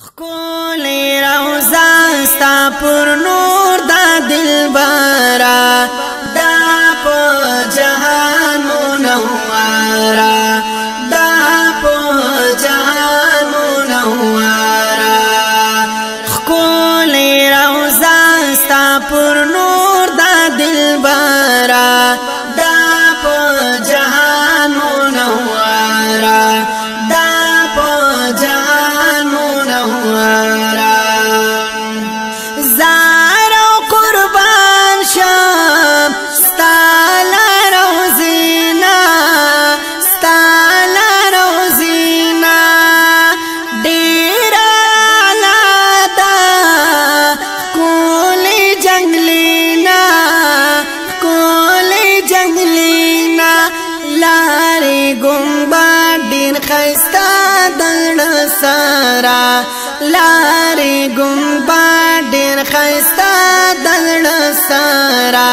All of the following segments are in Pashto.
خکولی روزا ستا پر نور دا دلبارا دا پا جهان منورا دا پا جهان منورا خکولی روزا ستا پر نور دا دلبارا دا پا جهان منورا دا پا جهان منورا زارو قربان شم ستالا روزینا ستالا روزینا دیرا لادا کولی جنگلینا کولی جنگلینا لاری گمبا دین خیستا دل سارا لاری گمبا دین خیستا دل سارا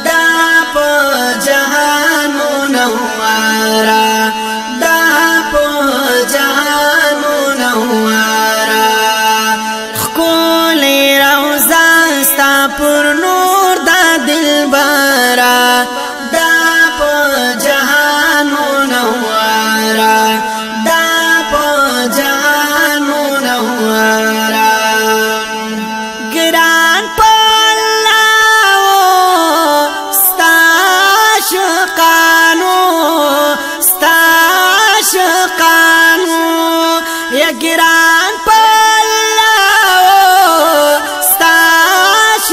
دا پا جهان منورا دا پا جهان منورا خکولی روزا ستا پر نور دا دلبارا دا پا جهان منورا دا پا جهان منورا گران پلاو ستاش قانو یا گران پلاو ستاش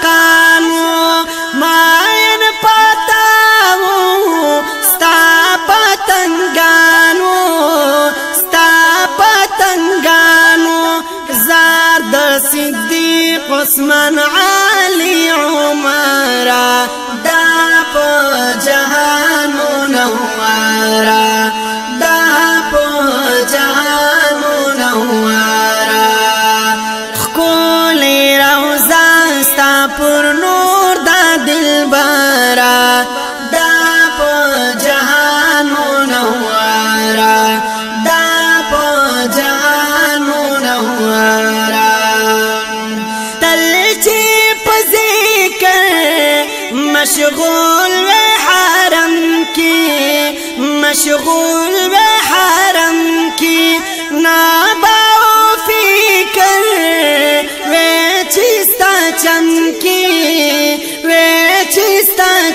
قانو ماین پتاو ستا پتنگانو زار د صدیق عثمان علی عمرا دا پا جهان منورا دا پا جهان منورا خکولی روزا ستا پر نور دا دلبارا دا پا جهان منورا دا پا جهان منورا تل چی پا ذکر مشغول و حرم کی مشغول و حرم کی ناباو فکر وی چیستا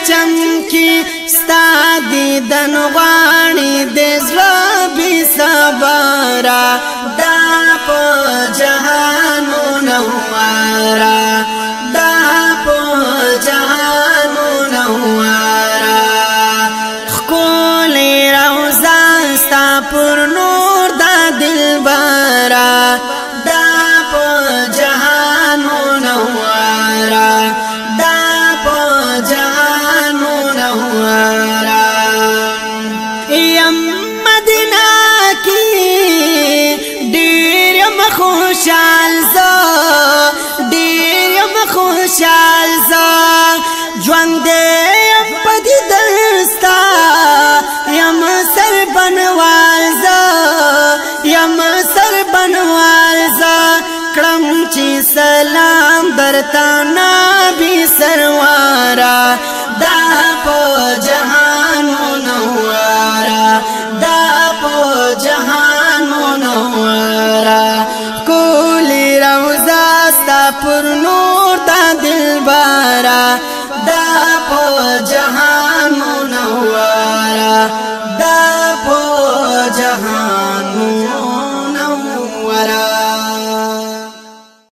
چمکی ستا دیدن غوانی دزلو بی صبارا دا پا جهان منورا دا پا جهان منورا خکولی روزا ستا پر نور دا دلبارا دا پا جهان منورا دا پا جهان منورا یم مدینہ کی دیر یم خوشحال زا جوان دے یم پدی درستا یم سر بنوال زا کرم چی سلام درتا نبی سروارا دا پا جهان منورا دا پا جهان منورا کولی روزا ستا پر نور دا دلبارا دا پا جهان منورا